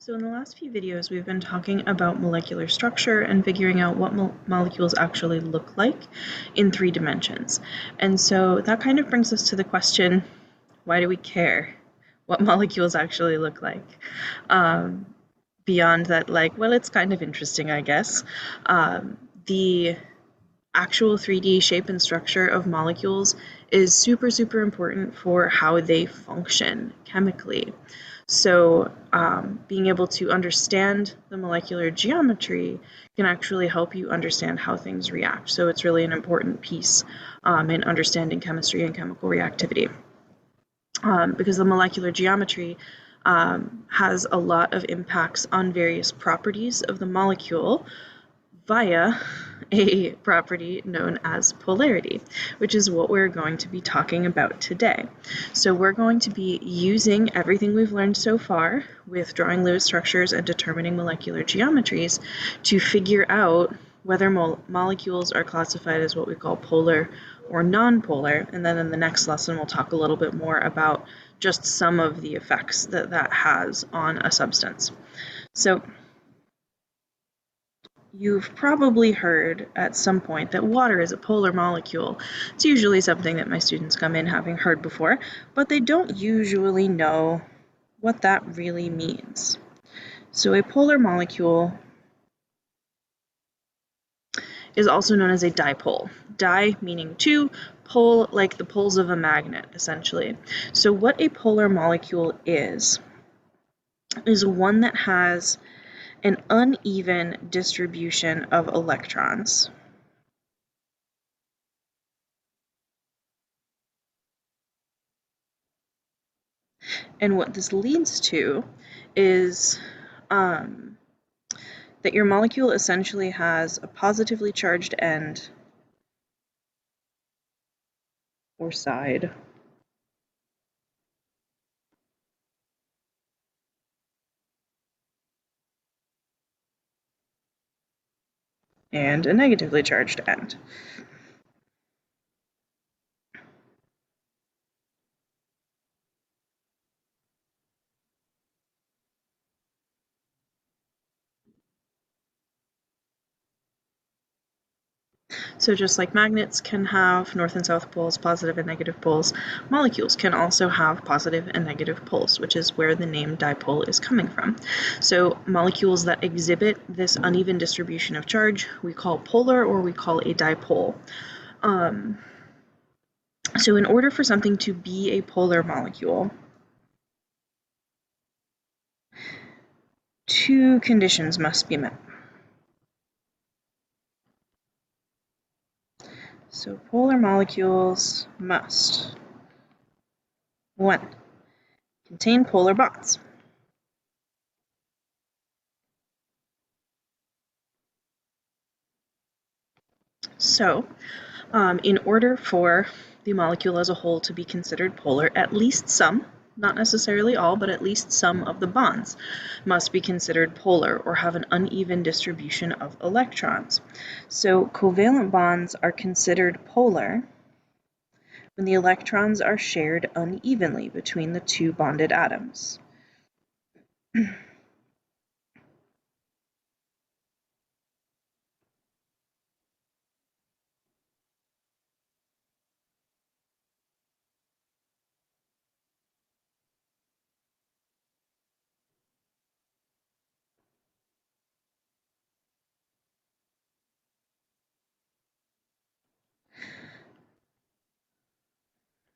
So in the last few videos, we've been talking about molecular structure and figuring out what molecules actually look like in 3 dimensions. And so that kind of brings us to the question, why do we care what molecules actually look like? Beyond that, well, it's kind of interesting, I guess. The actual 3D shape and structure of molecules is super, super important for how they function chemically. So being able to understand the molecular geometry can actually help you understand how things react. So it's really an important piece in understanding chemistry and chemical reactivity. Because the molecular geometry has a lot of impacts on various properties of the molecule via a property known as polarity, which is what we're going to be talking about today. So we're going to be using everything we've learned so far with drawing Lewis structures and determining molecular geometries to figure out whether molecules are classified as what we call polar or nonpolar. And then in the next lesson, we'll talk a little bit more about just some of the effects that that has on a substance. So you've probably heard at some point that water is a polar molecule. It's usually something that my students come in having heard before, but they don't usually know what that really means. So a polar molecule is also known as a dipole. Di meaning two, pole like the poles of a magnet, essentially. So what a polar molecule is one that has an uneven distribution of electrons. And what this leads to is that your molecule essentially has a positively charged end or side and a negatively charged end. So just like magnets can have north and south poles, positive and negative poles, molecules can also have positive and negative poles, which is where the name dipole is coming from. So molecules that exhibit this uneven distribution of charge, we call polar or we call a dipole. So in order for something to be a polar molecule, two conditions must be met. So polar molecules must, 1, contain polar bonds. So in order for the molecule as a whole to be considered polar, at least some, not necessarily all, but at least some of the bonds must be considered polar or have an uneven distribution of electrons. So covalent bonds are considered polar when the electrons are shared unevenly between the two bonded atoms.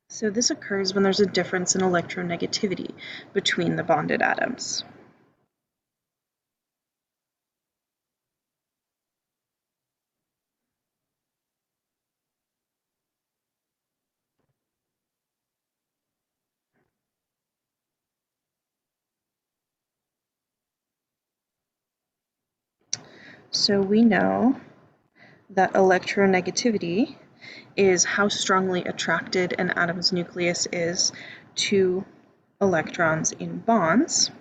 So this occurs when there's a difference in electronegativity between the bonded atoms. So we know that electronegativity is how strongly attracted an atom's nucleus is to electrons in bonds.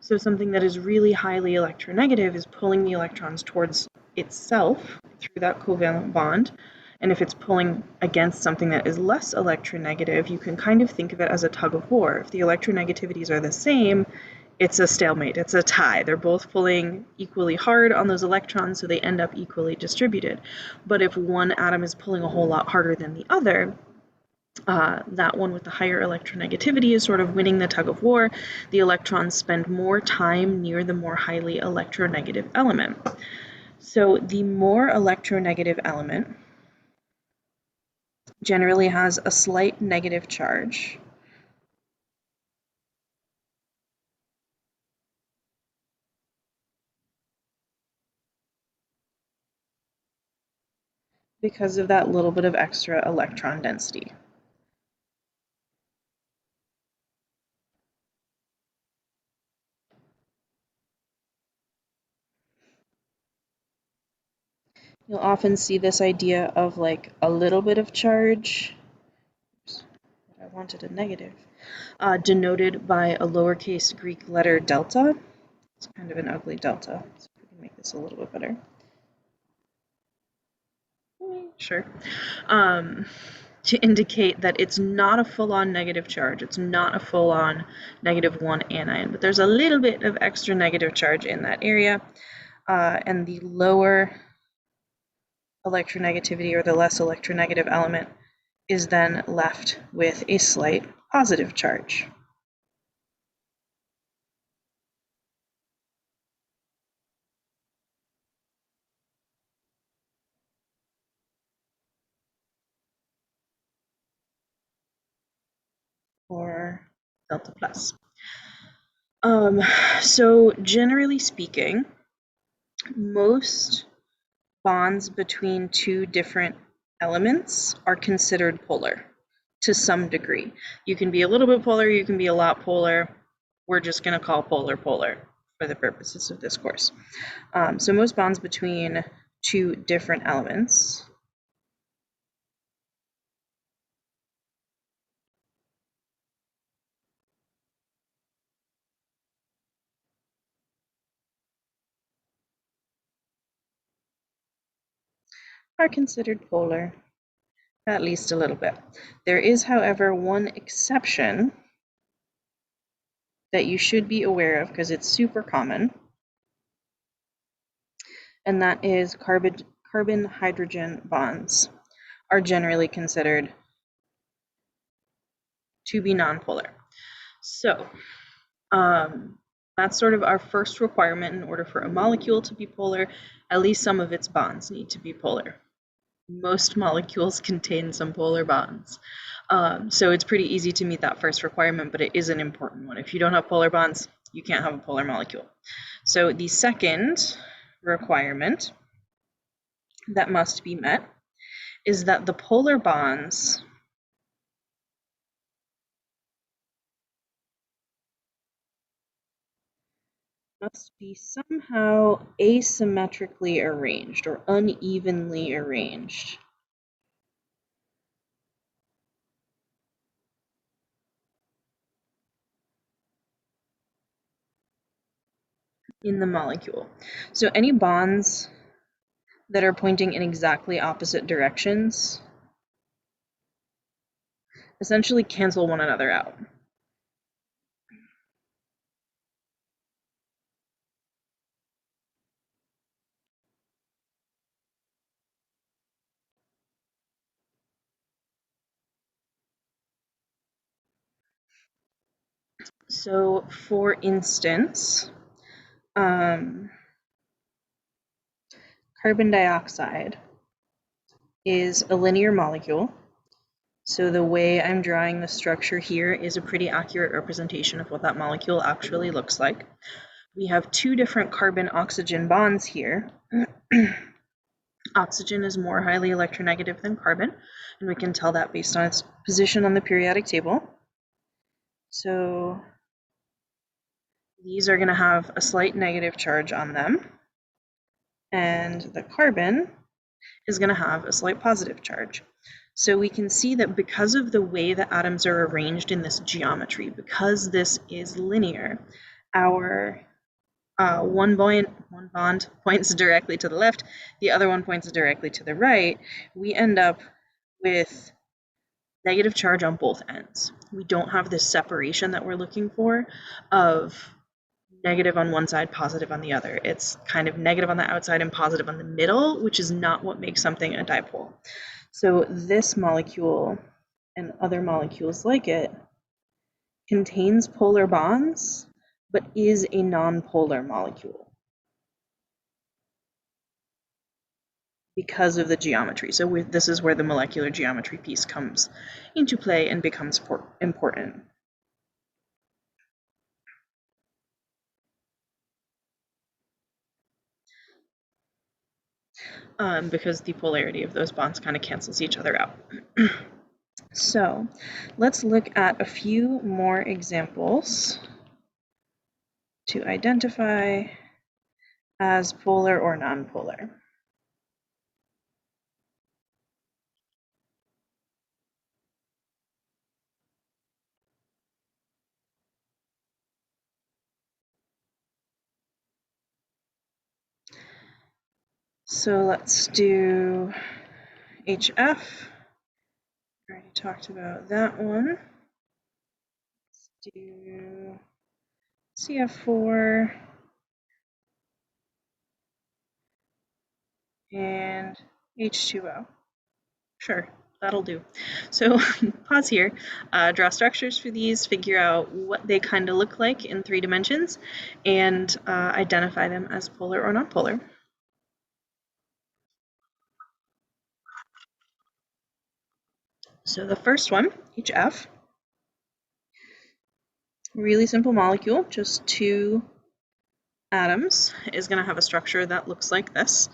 So something that is really highly electronegative is pulling the electrons towards itself through that covalent bond, And if it's pulling against something that is less electronegative, you can kind of think of it as a tug of war. If the electronegativities are the same, it's a stalemate, it's a tie. They're both pulling equally hard on those electrons, so they end up equally distributed. But if one atom is pulling a whole lot harder than the other, that one with the higher electronegativity is sort of winning the tug of war. The electrons spend more time near the more highly electronegative element. So the more electronegative element generally has a slight negative charge. Because of that little bit of extra electron density. You'll often see this idea of like a little bit of charge. Oops, I wanted a negative. Denoted by a lowercase Greek letter delta. It's kind of an ugly delta, so we can make this a little bit better. Sure. To indicate that it's not a full-on negative charge. It's not a full-on -1 anion, but there's a little bit of extra negative charge in that area. And the lower electronegativity or the less electronegative element is then left with a slight positive charge. Or delta plus. So generally speaking, most bonds between two different elements are considered polar to some degree. You can be a little bit polar, you can be a lot polar. We're just going to call polar polar for the purposes of this course. So most bonds between two different elements are considered polar, at least a little bit. There is, however, one exception that you should be aware of because it's super common, and that is carbon-hydrogen bonds are generally considered to be nonpolar. So that's sort of our first requirement in order for a molecule to be polar. At least some of its bonds need to be polar. Most molecules contain some polar bonds. So it's pretty easy to meet that first requirement, but it is an important one. If you don't have polar bonds, you can't have a polar molecule. So the second requirement that must be met is that the polar bonds must be somehow asymmetrically arranged or unevenly arranged. In the molecule. So any bonds that are pointing in exactly opposite directions essentially cancel one another out. So for instance, carbon dioxide is a linear molecule. So the way I'm drawing the structure here is a pretty accurate representation of what that molecule actually looks like. We have two different carbon-oxygen bonds here. Oxygen is more highly electronegative than carbon, and we can tell that based on its position on the periodic table. So these are going to have a slight negative charge on them, and the carbon is going to have a slight positive charge. So we can see that because of the way the atoms are arranged in this geometry, because this is linear, our one bond points directly to the left, the other one points directly to the right, we end up with negative charge on both ends. We don't have this separation that we're looking for of negative on one side, positive on the other. It's kind of negative on the outside and positive on the middle, which is not what makes something a dipole. So this molecule and other molecules like it contains polar bonds, but is a nonpolar molecule because of the geometry. So this is where the molecular geometry piece comes into play and becomes important. Because the polarity of those bonds kind of cancels each other out. So let's look at a few more examples to identify as polar or nonpolar. So let's do HF. Already talked about that one. Let's do CF4 and H2O. Sure, that'll do. So pause here, draw structures for these, figure out what they kind of look like in 3 dimensions, and identify them as polar or nonpolar. So the first one, HF, really simple molecule, just 2 atoms, is going to have a structure that looks like this.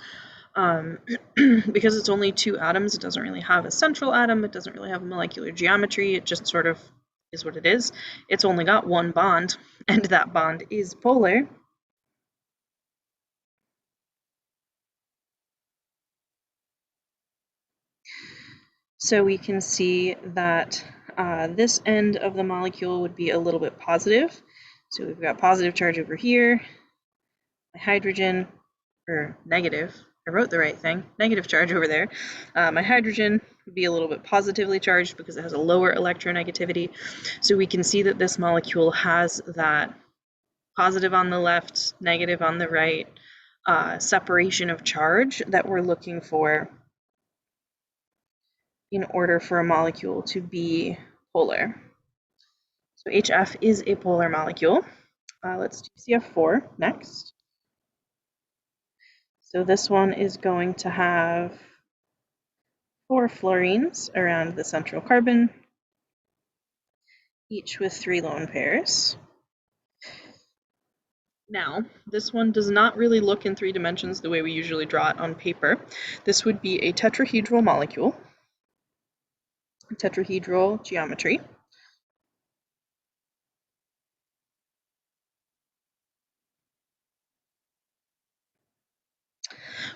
Because it's only 2 atoms, it doesn't really have a central atom, it doesn't really have a molecular geometry, it just sort of is what it is. It's only got 1 bond, and that bond is polar. So we can see that this end of the molecule would be a little bit positive. So we've got positive charge over here, my hydrogen, or negative, I wrote the right thing, negative charge over there. My hydrogen would be a little bit positively charged because it has a lower electronegativity. So we can see that this molecule has that positive on the left, negative on the right, separation of charge that we're looking for in order for a molecule to be polar. So HF is a polar molecule. Let's do CF4 next. So this one is going to have 4 fluorines around the central carbon, each with 3 lone pairs. Now, this one does not really look in 3 dimensions the way we usually draw it on paper. This would be a tetrahedral molecule, tetrahedral geometry.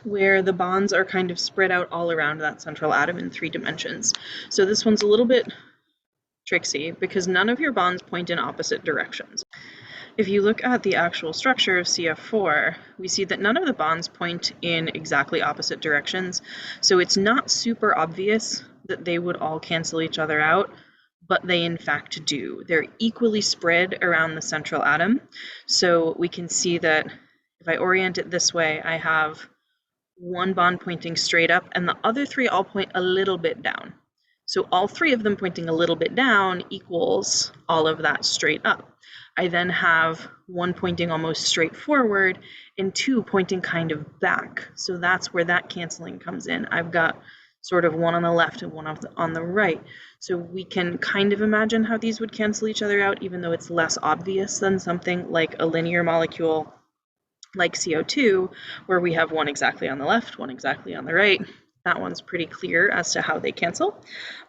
Where the bonds are kind of spread out all around that central atom in 3 dimensions. So this one's a little bit tricksy because none of your bonds point in opposite directions. If you look at the actual structure of CF4, we see that none of the bonds point in exactly opposite directions. So it's not super obvious that they would all cancel each other out, but they in fact do. They're equally spread around the central atom. So we can see that if I orient it this way, I have 1 bond pointing straight up and the other 3 all point a little bit down. So all 3 of them pointing a little bit down equals all of that straight up. I then have 1 pointing almost straight forward and 2 pointing kind of back. So that's where that canceling comes in. I've got sort of 1 on the left and 1 on the right. So we can kind of imagine how these would cancel each other out, even though it's less obvious than something like a linear molecule like CO2, where we have 1 exactly on the left, 1 exactly on the right. That one's pretty clear as to how they cancel.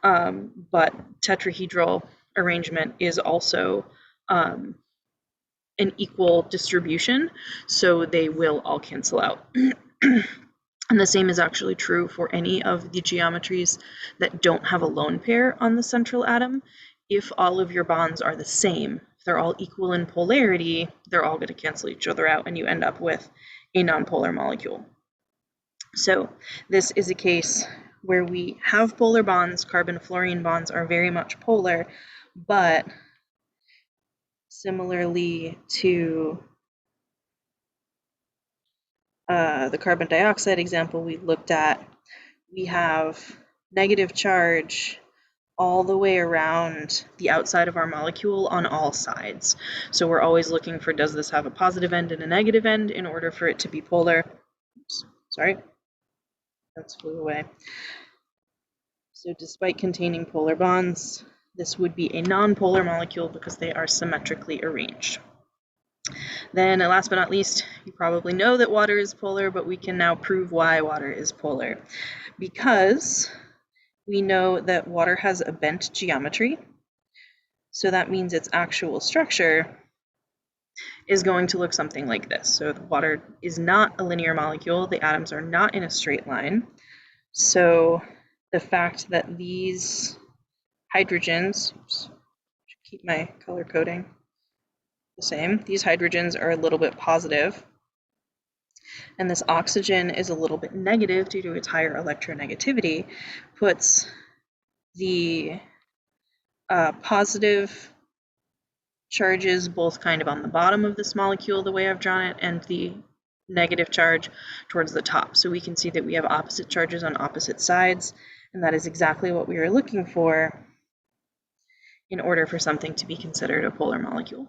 But tetrahedral arrangement is also an equal distribution, so they will all cancel out. And the same is actually true for any of the geometries that don't have a lone pair on the central atom. If all of your bonds are the same, if they're all equal in polarity, they're all going to cancel each other out, and you end up with a nonpolar molecule. So this is a case where we have polar bonds. Carbon-fluorine bonds are very much polar, but similarly to the carbon dioxide example we looked at, we have negative charge all the way around the outside of our molecule on all sides. So we're always looking for, does this have a positive end and a negative end in order for it to be polar? Oops, sorry, that flew away. So despite containing polar bonds, this would be a nonpolar molecule because they are symmetrically arranged. Then last but not least, you probably know that water is polar, but we can now prove why water is polar. Because we know that water has a bent geometry, so that means its actual structure is going to look something like this. So the water is not a linear molecule, the atoms are not in a straight line. So the fact that these hydrogens, oops, keep my color coding the same, these hydrogens are a little bit positive, and this oxygen is a little bit negative due to its higher electronegativity, puts the positive charges both kind of on the bottom of this molecule, the way I've drawn it, and the negative charge towards the top. So we can see that we have opposite charges on opposite sides, and that is exactly what we are looking for in order for something to be considered a polar molecule.